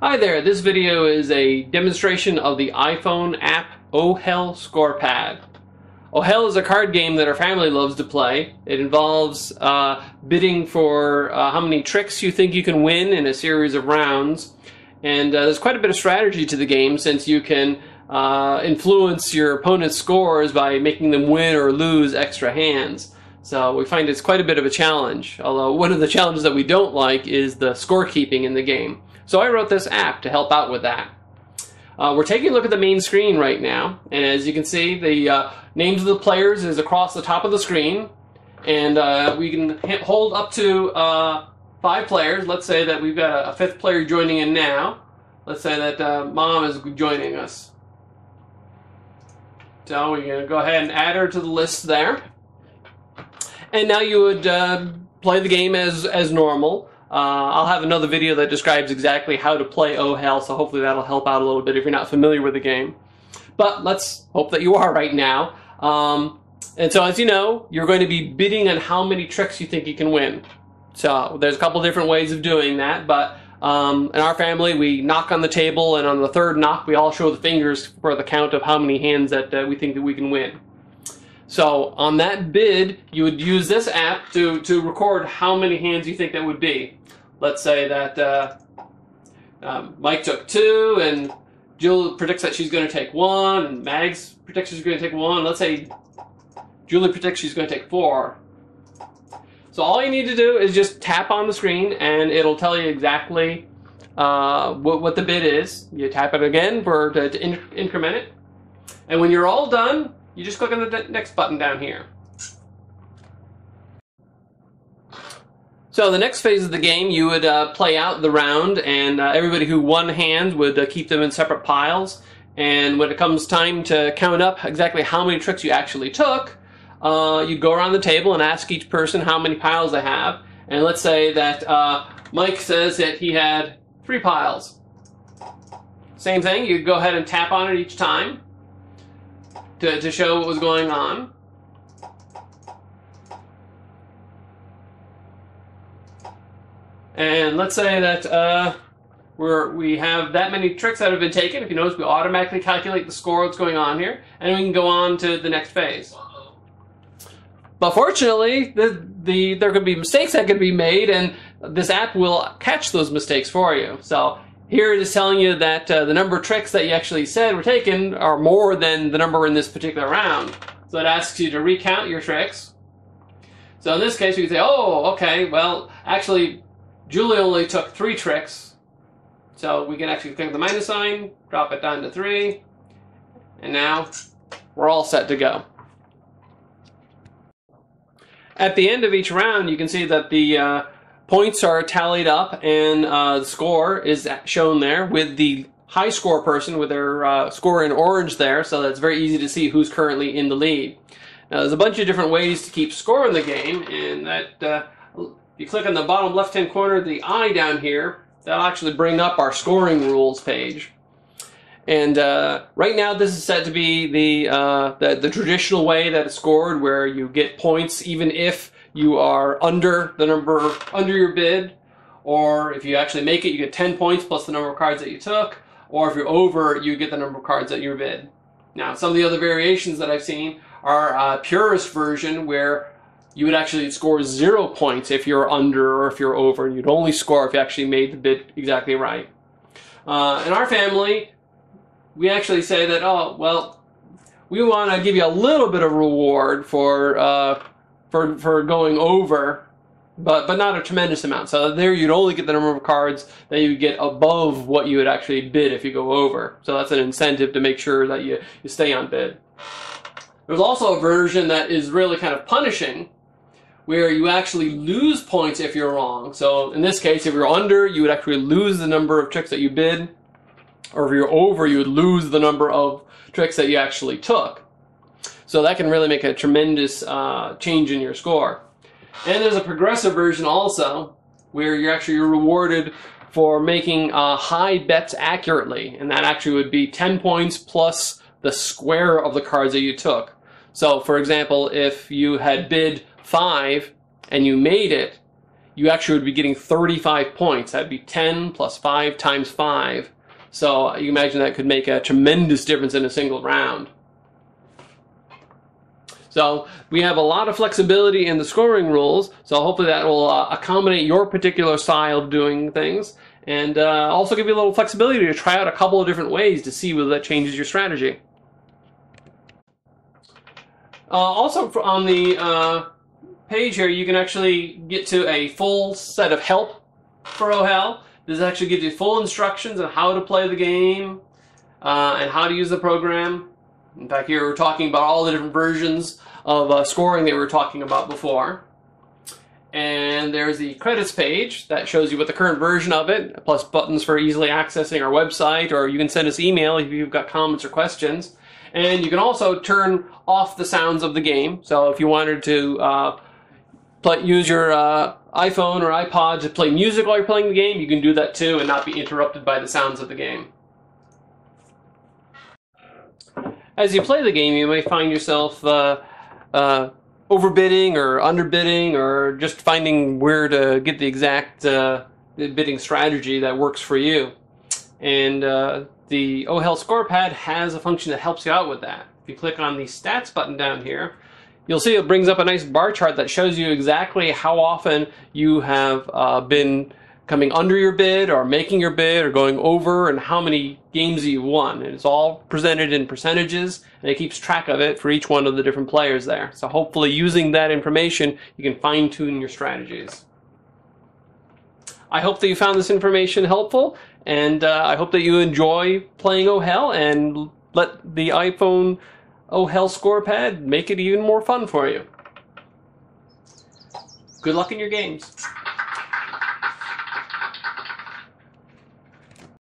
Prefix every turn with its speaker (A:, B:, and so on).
A: Hi there, this video is a demonstration of the iPhone app Hell ScorePad. Hell is a card game that our family loves to play. It involves bidding for how many tricks you think you can win in a series of rounds. And there's quite a bit of strategy to the game, since you can influence your opponent's scores by making them win or lose extra hands. So we find it's quite a bit of a challenge, although one of the challenges that we don't like is the scorekeeping in the game. So I wrote this app to help out with that. We're taking a look at the main screen right now, and as you can see, the names of the players is across the top of the screen, and we can hold up to 5 players. Let's say that we've got a 5th player joining in now. Let's say that Mom is joining us. So we're going to go ahead and add her to the list there. And now you would play the game as normal. I'll have another video that describes exactly how to play Hell, so hopefully that'll help out a little bit if you're not familiar with the game. But let's hope that you are right now. And so as you know, you're going to be bidding on how many tricks you think you can win. So there's a couple different ways of doing that, but in our family we knock on the table, and on the 3rd knock we all show the fingers for the count of how many hands that we think that we can win. So on that bid, you would use this app to record how many hands you think that would be. Let's say that Mike took 2, and Jill predicts that she's going to take 1, and Mags predicts she's going to take 1. Let's say Julie predicts she's going to take 4. So all you need to do is just tap on the screen, and it'll tell you exactly what the bid is. You tap it again to increment it. And when you're all done, you just click on the next button down here. So the next phase of the game, you would play out the round, and everybody who won hands would keep them in separate piles. And when it comes time to count up exactly how many tricks you actually took, you'd go around the table and ask each person how many piles they have. And let's say that Mike says that he had 3 piles. Same thing, you'd go ahead and tap on it each time to show what was going on. And let's say that we have that many tricks that have been taken. If you notice, we automatically calculate the score that's going on here, and we can go on to the next phase. But fortunately, there could be mistakes that could be made, and this app will catch those mistakes for you. So here it is telling you that the number of tricks that you actually said were taken are more than the number in this particular round. So it asks you to recount your tricks. So in this case, you can say, oh, okay, well, actually, Julie only took 3 tricks. So we can actually click the minus sign, drop it down to 3, and now we're all set to go. At the end of each round, you can see that the points are tallied up, and the score is shown there with the high score person with their score in orange there, so that's very easy to see who's currently in the lead. Now there's a bunch of different ways to keep score in the game, and that if you click on the bottom left hand corner of the eye down here, that'll actually bring up our scoring rules page. And right now this is set to be the traditional way that it's scored, where you get points even if you are under the number, under your bid, or if you actually make it, you get 10 points plus the number of cards that you took, or if you're over, you get the number of cards that you bid. Now, some of the other variations that I've seen are a purist version, where you would actually score 0 points if you're under or if you're over, and you'd only score if you actually made the bid exactly right. In our family, we actually say that, oh, well, we want to give you a little bit of reward for going over, but not a tremendous amount. So there you'd only get the number of cards that you get above what you would actually bid if you go over. So that's an incentive to make sure that you stay on bid. There's also a version that is really kind of punishing, where you actually lose points if you're wrong. So in this case, if you're under, you would actually lose the number of tricks that you bid, or if you're over, you would lose the number of tricks that you actually took. So that can really make a tremendous change in your score. And there's a progressive version also, where you're rewarded for making high bets accurately, and that actually would be 10 points plus the square of the cards that you took. So for example, if you had bid 5 and you made it, you actually would be getting 35 points. That'd be 10 plus 5 times 5. So you imagine that could make a tremendous difference in a single round. So we have a lot of flexibility in the scoring rules, so hopefully that will accommodate your particular style of doing things, and also give you a little flexibility to try out a couple of different ways to see whether that changes your strategy. Also on the page here, you can actually get to a full set of help for Oh Hell. This actually gives you full instructions on how to play the game and how to use the program. In fact, here we're talking about all the different versions of scoring that we were talking about before. And there's the credits page that shows you what the current version of it, plus buttons for easily accessing our website, or you can send us email if you've got comments or questions. And you can also turn off the sounds of the game. So if you wanted to use your iPhone or iPod to play music while you're playing the game, you can do that too and not be interrupted by the sounds of the game. As you play the game, you may find yourself overbidding or underbidding, or just finding where to get the exact bidding strategy that works for you. And the Oh Hell ScorePad has a function that helps you out with that. If you click on the stats button down here, you'll see it brings up a nice bar chart that shows you exactly how often you have been coming under your bid or making your bid or going over, and how many games you've won. And it's all presented in percentages, and it keeps track of it for each one of the different players there. So hopefully using that information, you can fine-tune your strategies. I hope that you found this information helpful, and I hope that you enjoy playing Oh Hell and let the iPhone Oh Hell ScorePad make it even more fun for you. Good luck in your games.